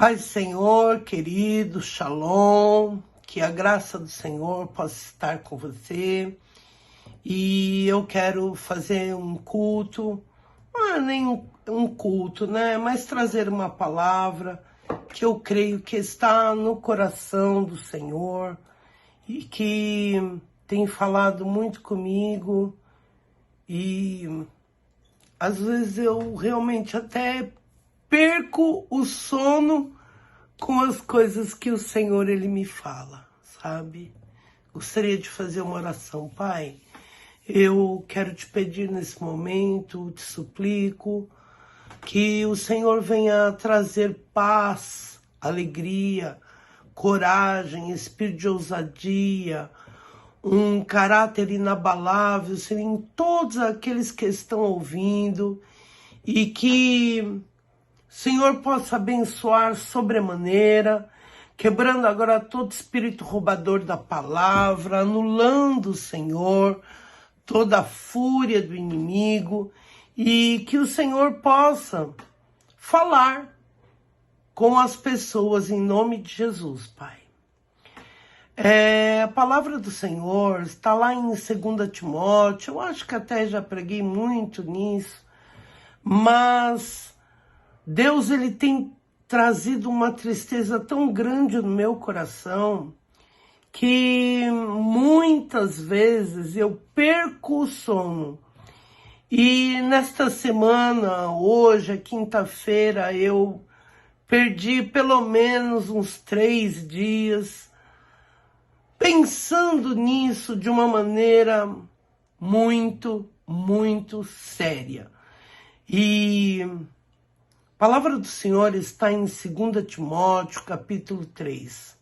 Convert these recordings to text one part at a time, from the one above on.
Pai do Senhor, querido, shalom, que a graça do Senhor possa estar com você. E eu quero fazer um culto, não é nem um culto, né? Mas trazer uma palavra que eu creio que está no coração do Senhor e que tem falado muito comigo. E às vezes eu realmente até perco o sono com as coisas que o Senhor ele me fala, sabe? Gostaria de fazer uma oração. Pai, eu quero te pedir nesse momento, te suplico, que o Senhor venha trazer paz, alegria, coragem, espírito de ousadia, um caráter inabalável, Senhor, em todos aqueles que estão ouvindo, e que Senhor possa abençoar sobremaneira, quebrando agora todo espírito roubador da palavra, anulando, Senhor, toda a fúria do inimigo, e que o Senhor possa falar com as pessoas em nome de Jesus, Pai. A palavra do Senhor está lá em 2 Timóteo, eu acho que até já preguei muito nisso, mas Deus ele tem trazido uma tristeza tão grande no meu coração que muitas vezes eu perco o sono. E nesta semana, hoje, quinta-feira, eu perdi pelo menos uns 3 dias pensando nisso de uma maneira muito, muito séria. E a palavra do Senhor está em 2 Timóteo, capítulo 3.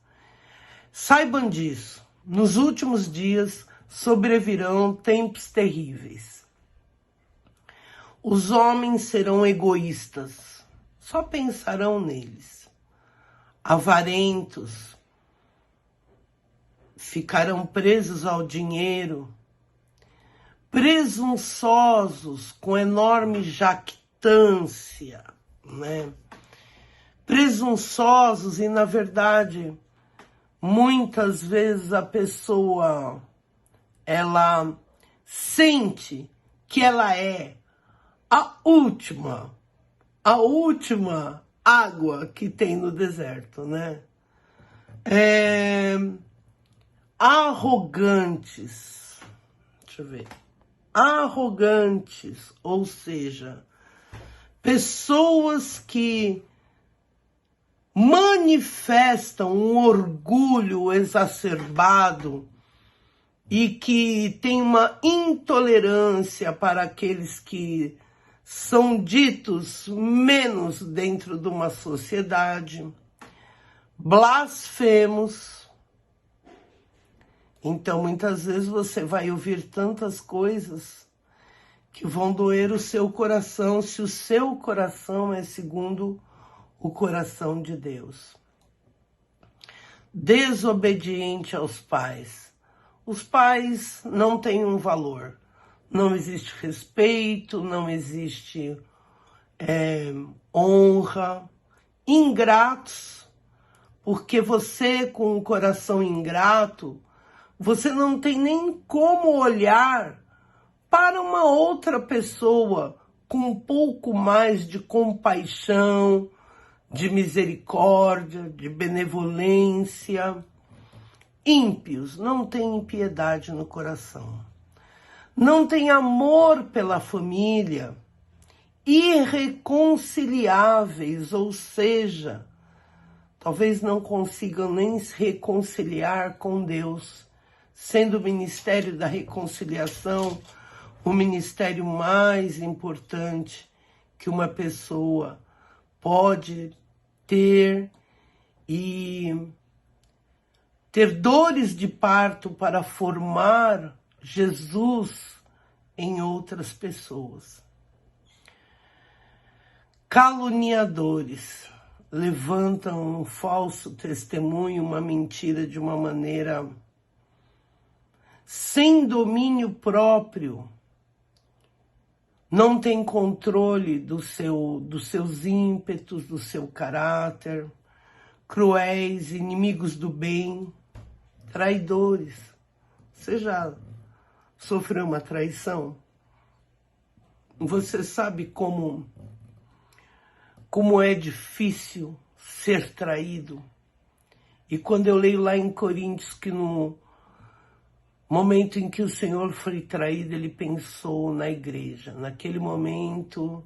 Saibam disso, nos últimos dias sobrevirão tempos terríveis. Os homens serão egoístas, só pensarão neles. Avarentos, ficarão presos ao dinheiro. Presunçosos, com enorme jactância, né? Presunçosos, e na verdade muitas vezes a pessoa ela sente que ela é a última água que tem no deserto, né? Arrogantes, deixa eu ver, arrogantes, ou seja, pessoas que manifestam um orgulho exacerbado e que têm uma intolerância para aqueles que são ditos menos dentro de uma sociedade, blasfemos. Então, muitas vezes você vai ouvir tantas coisas que vão doer o seu coração, se o seu coração é segundo o coração de Deus. Desobediente aos pais. Os pais não têm um valor. Não existe respeito, não existe honra. Ingratos, porque você com um coração ingrato, você não tem nem como olhar para uma outra pessoa com um pouco mais de compaixão, de misericórdia, de benevolência. Ímpios não têm piedade no coração, não têm amor pela família, irreconciliáveis, ou seja, talvez não consigam nem se reconciliar com Deus, sendo o ministério da reconciliação o ministério mais importante que uma pessoa pode ter, e ter dores de parto para formar Jesus em outras pessoas. Caluniadores levantam um falso testemunho, uma mentira de uma maneira sem domínio próprio, não tem controle dos seus ímpetos, do seu caráter, cruéis, inimigos do bem, traidores. Você já sofreu uma traição? Você sabe como é difícil ser traído? E quando eu leio lá em Coríntios que no momento em que o Senhor foi traído, ele pensou na igreja. Naquele momento,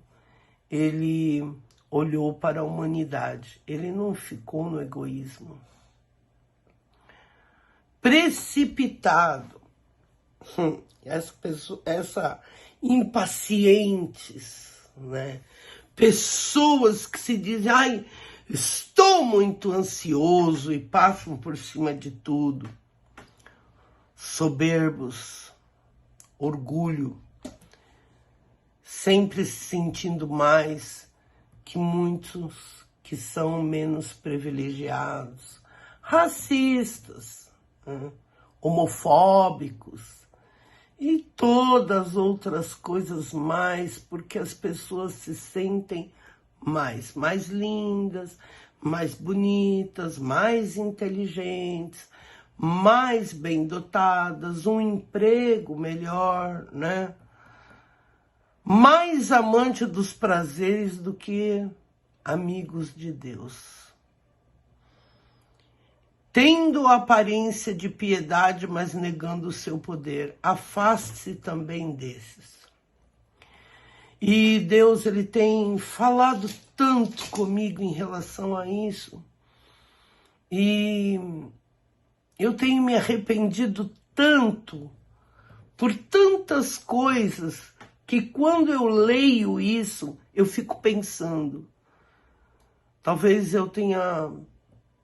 ele olhou para a humanidade. Ele não ficou no egoísmo. Precipitado. Essa impacientes, né? Pessoas que se dizem, ai, estou muito ansioso e passam por cima de tudo. Soberbos, orgulho, sempre se sentindo mais que muitos que são menos privilegiados, racistas, né? Homofóbicos e todas as outras coisas mais, porque as pessoas se sentem mais lindas, mais bonitas, mais inteligentes, mais bem dotadas, um emprego melhor, né? Mais amante dos prazeres do que amigos de Deus. Tendo aparência de piedade, mas negando o seu poder. Afaste-se também desses. E Deus, ele tem falado tanto comigo em relação a isso. E eu tenho me arrependido tanto por tantas coisas que quando eu leio isso, eu fico pensando. Talvez eu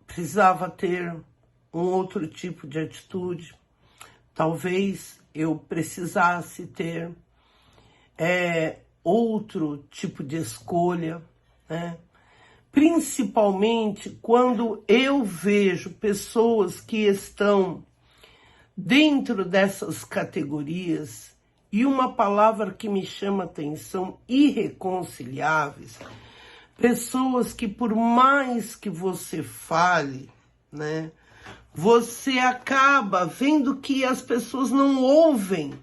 precisava ter um outro tipo de atitude. Talvez eu precisasse ter outro tipo de escolha, né? Principalmente quando eu vejo pessoas que estão dentro dessas categorias, e uma palavra que me chama a atenção, irreconciliáveis, pessoas que por mais que você fale, né, você acaba vendo que as pessoas não ouvem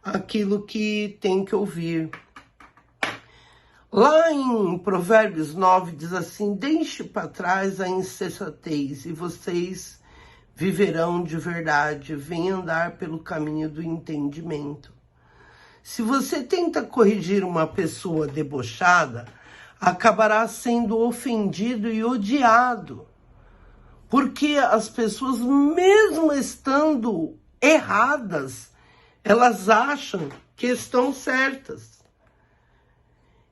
aquilo que tem que ouvir. Lá em Provérbios 9 diz assim, deixe para trás a insensatez e vocês viverão de verdade, venham andar pelo caminho do entendimento. Se você tenta corrigir uma pessoa debochada, acabará sendo ofendido e odiado. Porque as pessoas, mesmo estando erradas, elas acham que estão certas.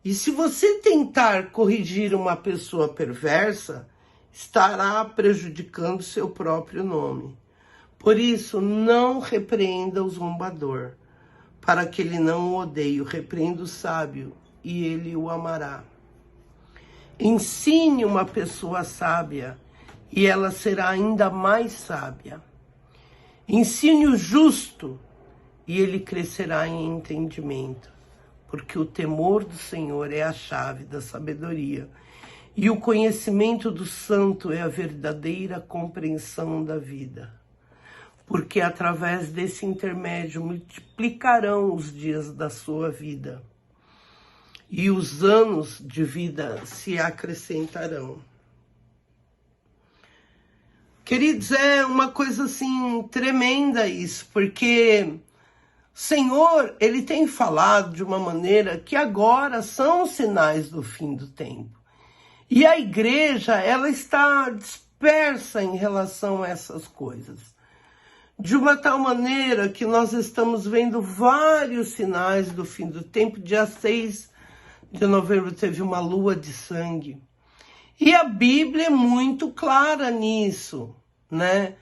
E se você tentar corrigir uma pessoa perversa, estará prejudicando seu próprio nome. Por isso, não repreenda o zombador, para que ele não o odeie. Repreenda o sábio, e ele o amará. Ensine uma pessoa sábia, e ela será ainda mais sábia. Ensine o justo, e ele crescerá em entendimento. Porque o temor do Senhor é a chave da sabedoria, e o conhecimento do santo é a verdadeira compreensão da vida. Porque através desse intermédio multiplicarão os dias da sua vida, e os anos de vida se acrescentarão. Queridos, é uma coisa assim tremenda isso, porque o Senhor, ele tem falado de uma maneira que agora são sinais do fim do tempo. E a igreja, ela está dispersa em relação a essas coisas. De uma tal maneira que nós estamos vendo vários sinais do fim do tempo. Dia 6 de novembro teve uma lua de sangue. E a Bíblia é muito clara nisso, né?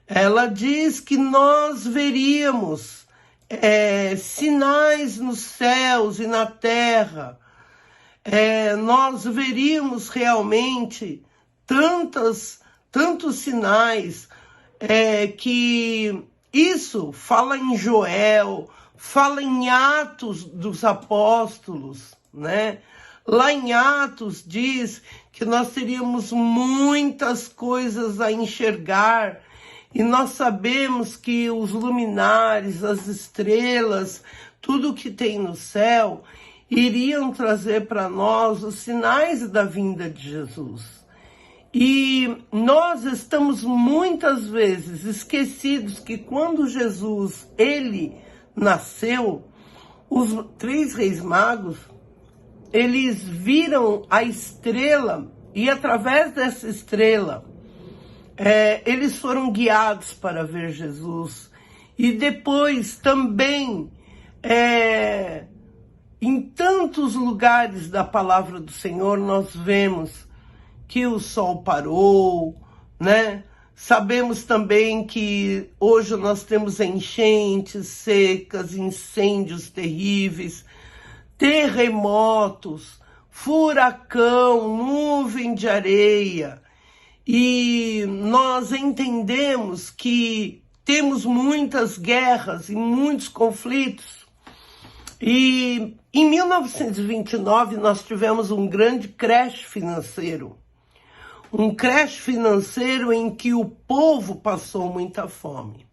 Ela diz que nós veríamos sinais nos céus e na terra. Nós veríamos realmente tantos sinais, que isso fala em Joel, fala em Atos dos Apóstolos, né? Lá em Atos diz que nós teríamos muitas coisas a enxergar, e nós sabemos que os luminares, as estrelas, tudo que tem no céu, iriam trazer para nós os sinais da vinda de Jesus. E nós estamos muitas vezes esquecidos que quando Jesus, ele nasceu, os 3 reis magos, eles viram a estrela, e através dessa estrela, eles foram guiados para ver Jesus. E depois também, em tantos lugares da palavra do Senhor, nós vemos que o sol parou, né? Sabemos também que hoje nós temos enchentes secas, incêndios terríveis, terremotos, furacão, nuvem de areia. E nós entendemos que temos muitas guerras e muitos conflitos. E em 1929 nós tivemos um grande crash financeiro. Um crash financeiro em que o povo passou muita fome.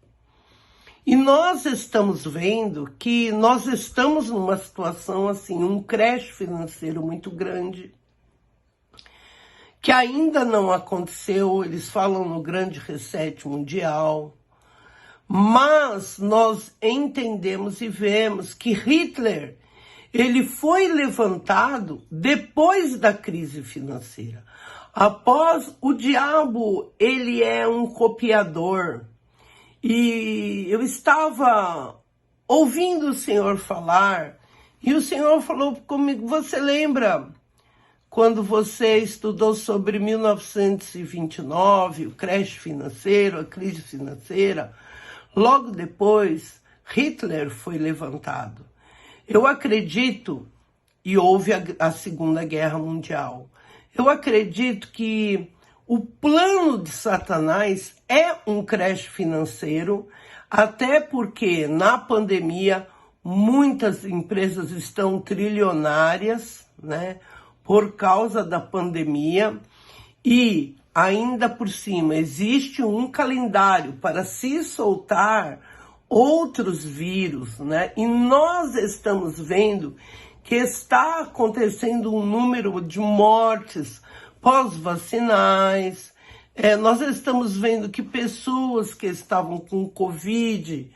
E nós estamos vendo que nós estamos numa situação assim, um crash financeiro muito grande, que ainda não aconteceu. Eles falam no grande reset mundial, mas nós entendemos e vemos que Hitler, ele foi levantado depois da crise financeira. Após o diabo, ele é um copiador. E eu estava ouvindo o Senhor falar, e o Senhor falou comigo: você lembra quando você estudou sobre 1929, o crash financeiro, a crise financeira? Logo depois, Hitler foi levantado. Eu acredito, e houve a Segunda Guerra Mundial, eu acredito que o plano de Satanás é um crash financeiro, até porque na pandemia muitas empresas estão trilionárias, né, por causa da pandemia, e ainda por cima existe um calendário para se soltar outros vírus, né? E nós estamos vendo que está acontecendo um número de mortes pós-vacinais. Nós estamos vendo que pessoas que estavam com Covid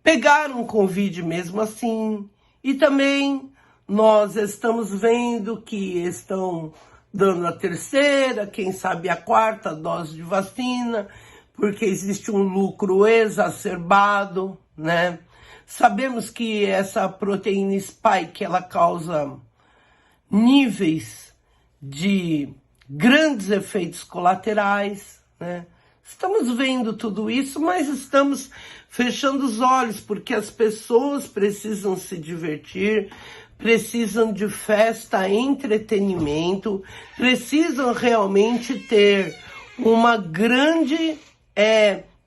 pegaram Covid mesmo assim. E também nós estamos vendo que estão dando a 3ª, quem sabe a 4ª dose de vacina, porque existe um lucro exacerbado, né? Sabemos que essa proteína spike, ela causa níveis de grandes efeitos colaterais, né? Estamos vendo tudo isso, mas estamos fechando os olhos, porque as pessoas precisam se divertir, precisam de festa, entretenimento, precisam realmente ter uma grande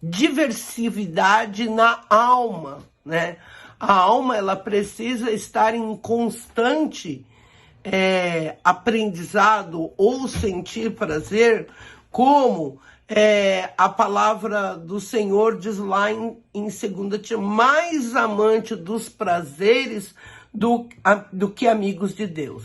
diversidade na alma, né? A alma, ela precisa estar em constante aprendizado ou sentir prazer, como a palavra do Senhor diz lá em 2 Timóteo: mais amante dos prazeres do que amigos de Deus.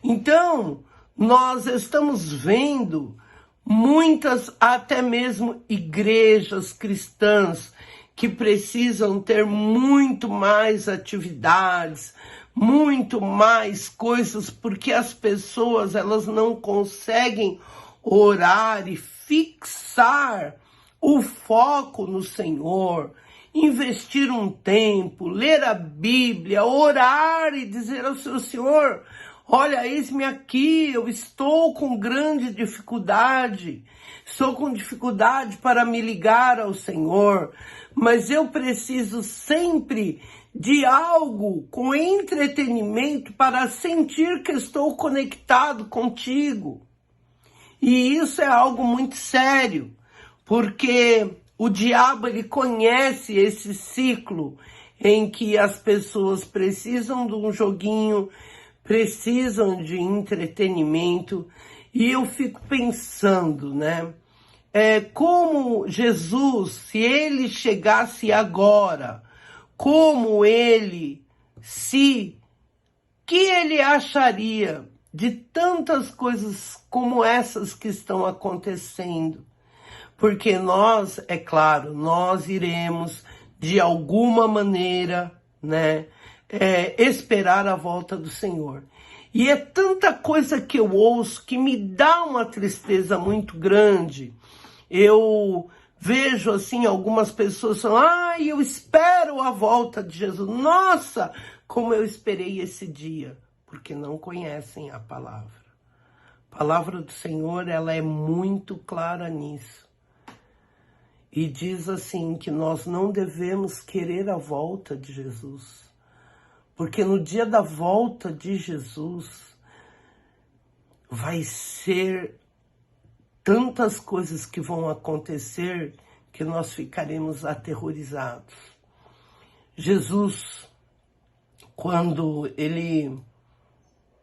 Então, nós estamos vendo muitas, até mesmo igrejas cristãs, que precisam ter muito mais atividades, muito mais coisas, porque as pessoas, elas não conseguem orar e fixar o foco no Senhor, investir um tempo, ler a Bíblia, orar e dizer ao seu Senhor: olha, eis-me aqui, eu estou com grande dificuldade, estou com dificuldade para me ligar ao Senhor, mas eu preciso sempre de algo com entretenimento para sentir que estou conectado contigo. E isso é algo muito sério, porque o diabo, ele conhece esse ciclo em que as pessoas precisam de um joguinho, precisam de entretenimento, e eu fico pensando, né? Como Jesus, se ele chegasse agora, como ele que ele acharia de tantas coisas como essas que estão acontecendo? Porque nós, é claro, nós iremos de alguma maneira, né, esperar a volta do Senhor. E é tanta coisa que eu ouço que me dá uma tristeza muito grande. Eu vejo assim algumas pessoas falando, eu espero a volta de Jesus. Nossa, como eu esperei esse dia, porque não conhecem a palavra. A palavra do Senhor, ela é muito clara nisso. E diz assim que nós não devemos querer a volta de Jesus. Porque no dia da volta de Jesus vai ser tantas coisas que vão acontecer que nós ficaremos aterrorizados. Jesus, quando ele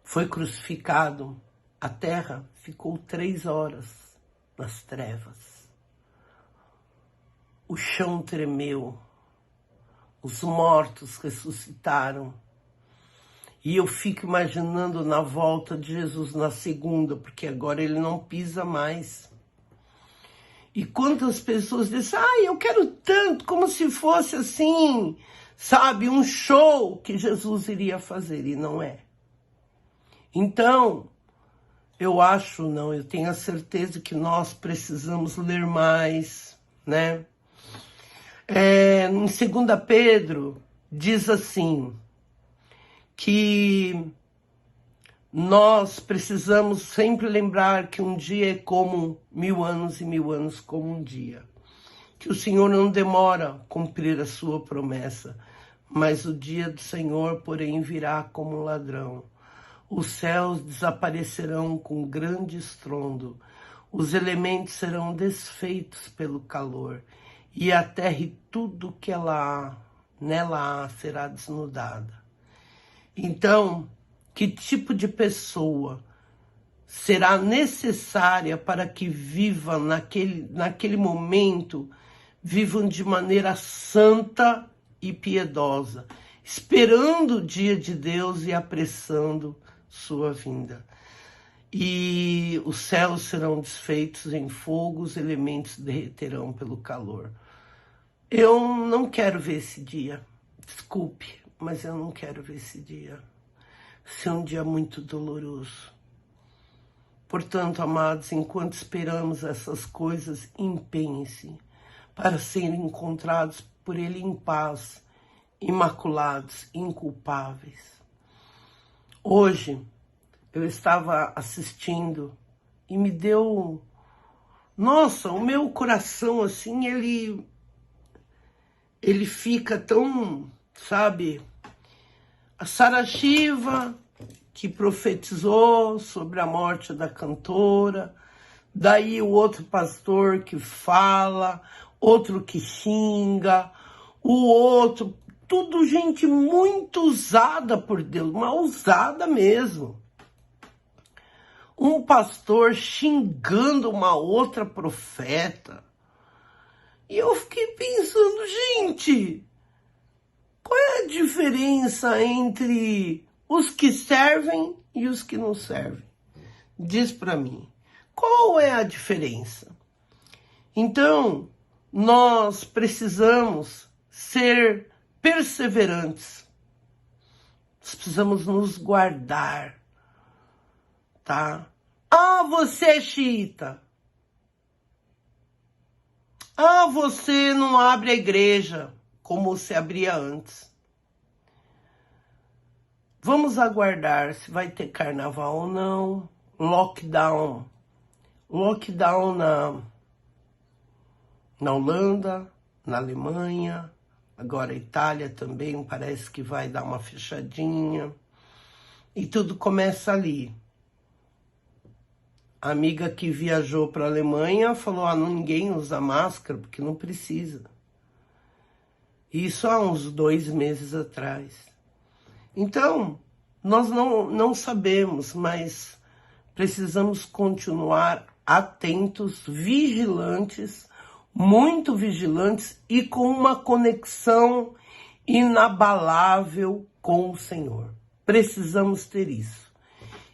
foi crucificado, a terra ficou 3 horas nas trevas. O chão tremeu, os mortos ressuscitaram. E eu fico imaginando na volta de Jesus na segunda, porque agora ele não pisa mais. E quantas pessoas dizem, eu quero tanto, como se fosse assim, sabe, um show que Jesus iria fazer, e não é. Então, eu tenho a certeza que nós precisamos ler mais, né? Em 2 Pedro, diz assim, que nós precisamos sempre lembrar que um dia é como 1000 anos e 1000 anos como um dia. Que o Senhor não demora a cumprir a sua promessa, mas o dia do Senhor, porém, virá como um ladrão. Os céus desaparecerão com grande estrondo, os elementos serão desfeitos pelo calor, e a terra e tudo que nela há será desnudada. Então, que tipo de pessoa será necessária para que viva naquele momento, vivam de maneira santa e piedosa, esperando o dia de Deus e apressando sua vinda? E os céus serão desfeitos em fogo, os elementos derreterão pelo calor. Eu não quero ver esse dia, desculpe, mas eu não quero ver esse dia. Ser um dia muito doloroso. Portanto, amados, enquanto esperamos essas coisas, empenhem-se para serem encontrados por Ele em paz, imaculados, inculpáveis. Hoje, eu estava assistindo e me deu... Nossa, o meu coração, assim, ele fica tão, sabe... A Sarah Shiva, que profetizou sobre a morte da cantora, daí o outro pastor que fala, outro que xinga, o outro, tudo gente muito usada por Deus, mas usada mesmo. Um pastor xingando uma outra profeta. E eu fiquei pensando, gente... Qual é a diferença entre os que servem e os que não servem? Diz para mim, qual é a diferença? Então, nós precisamos ser perseverantes. Nós precisamos nos guardar, tá? Você é xiita. Você não abre a igreja como se abria antes. Vamos aguardar se vai ter carnaval ou não. Lockdown na Holanda, na Alemanha, agora a Itália também parece que vai dar uma fechadinha. E tudo começa ali. A amiga que viajou para a Alemanha falou, ninguém usa máscara porque não precisa. Isso há uns 2 meses atrás. Então, nós não sabemos, mas precisamos continuar atentos, vigilantes, muito vigilantes e com uma conexão inabalável com o Senhor. Precisamos ter isso.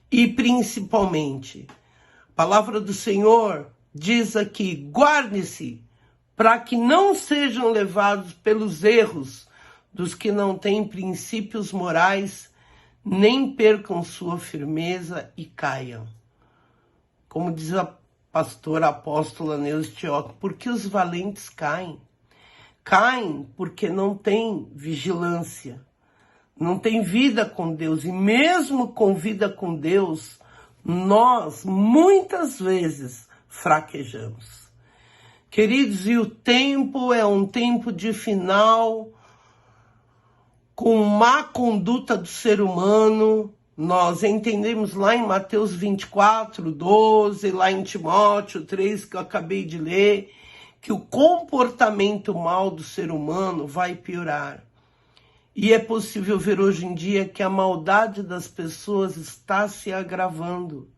E principalmente, a palavra do Senhor diz aqui, guarde-se para que não sejam levados pelos erros dos que não têm princípios morais, nem percam sua firmeza e caiam. Como diz a pastora apóstola Neuza Tioc, porque os valentes caem? Caem porque não tem vigilância, não tem vida com Deus. E mesmo com vida com Deus, nós muitas vezes fraquejamos. Queridos, e o tempo é um tempo de final, com má conduta do ser humano. Nós entendemos lá em Mateus 24, 12, lá em Timóteo 3, que eu acabei de ler, que o comportamento mal do ser humano vai piorar. E é possível ver hoje em dia que a maldade das pessoas está se agravando.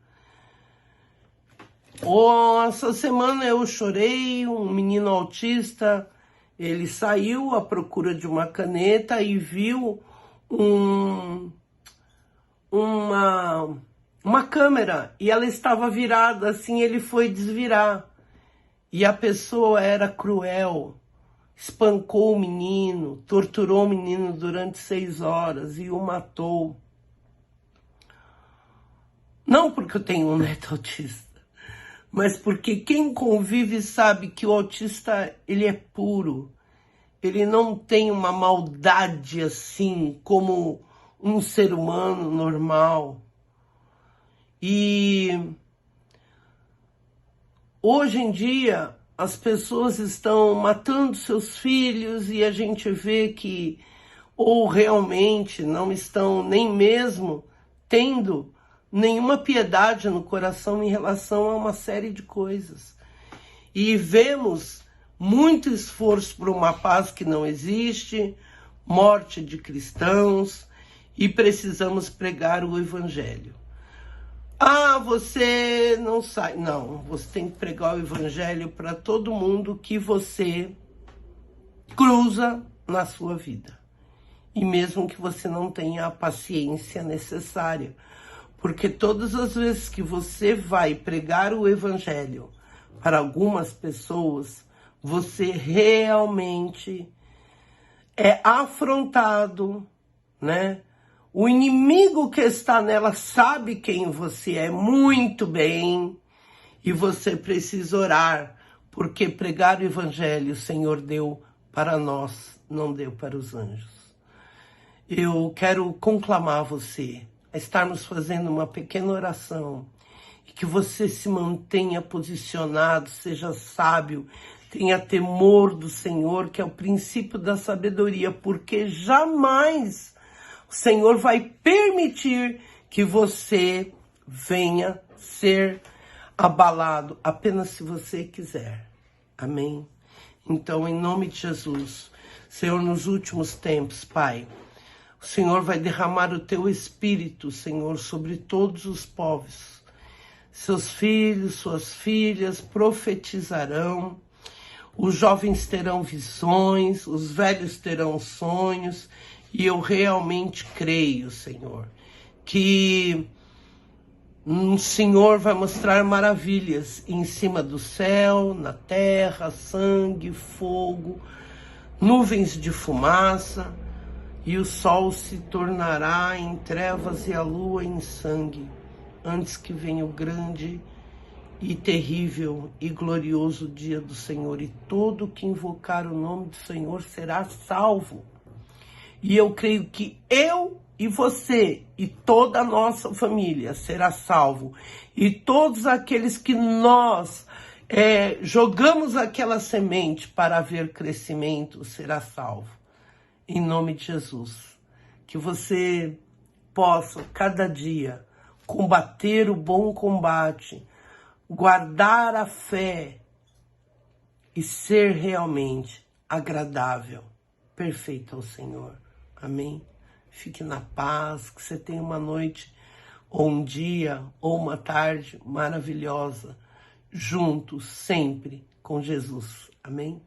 Essa semana eu chorei, um menino autista, ele saiu à procura de uma caneta e viu uma câmera e ela estava virada assim, ele foi desvirar e a pessoa era cruel, espancou o menino, torturou o menino durante 6 horas e o matou. Não porque eu tenho um neto autista, mas porque quem convive sabe que o autista, ele é puro, ele não tem uma maldade assim como um ser humano normal. E hoje em dia as pessoas estão matando seus filhos e a gente vê que ou realmente não estão nem mesmo tendo nenhuma piedade no coração em relação a uma série de coisas. E vemos muito esforço por uma paz que não existe, morte de cristãos, e precisamos pregar o evangelho. Ah, você não sai. Não, você tem que pregar o evangelho para todo mundo que você cruza na sua vida. E mesmo que você não tenha a paciência necessária. Porque todas as vezes que você vai pregar o evangelho para algumas pessoas, você realmente é afrontado, né? O inimigo que está nela sabe quem você é muito bem e você precisa orar, porque pregar o evangelho o Senhor deu para nós, não deu para os anjos. Eu quero conclamar você a estarmos fazendo uma pequena oração e que você se mantenha posicionado, seja sábio, tenha temor do Senhor, que é o princípio da sabedoria, porque jamais o Senhor vai permitir que você venha ser abalado, apenas se você quiser. Amém? Então, em nome de Jesus, Senhor, nos últimos tempos, Pai, o Senhor vai derramar o teu Espírito, Senhor, sobre todos os povos. Seus filhos, suas filhas profetizarão, os jovens terão visões, os velhos terão sonhos, e eu realmente creio, Senhor, que o Senhor vai mostrar maravilhas em cima do céu, na terra, sangue, fogo, nuvens de fumaça, e o sol se tornará em trevas e a lua em sangue, antes que venha o grande e terrível e glorioso dia do Senhor, e todo que invocar o nome do Senhor será salvo. E eu creio que eu e você e toda a nossa família será salvo. E todos aqueles que nós jogamos aquela semente para haver crescimento será salvo. Em nome de Jesus. Que você possa cada dia combater o bom combate, guardar a fé e ser realmente agradável perfeito ao Senhor. Amém? Fique na paz, que você tenha uma noite, ou um dia, ou uma tarde maravilhosa, juntos, sempre, com Jesus. Amém?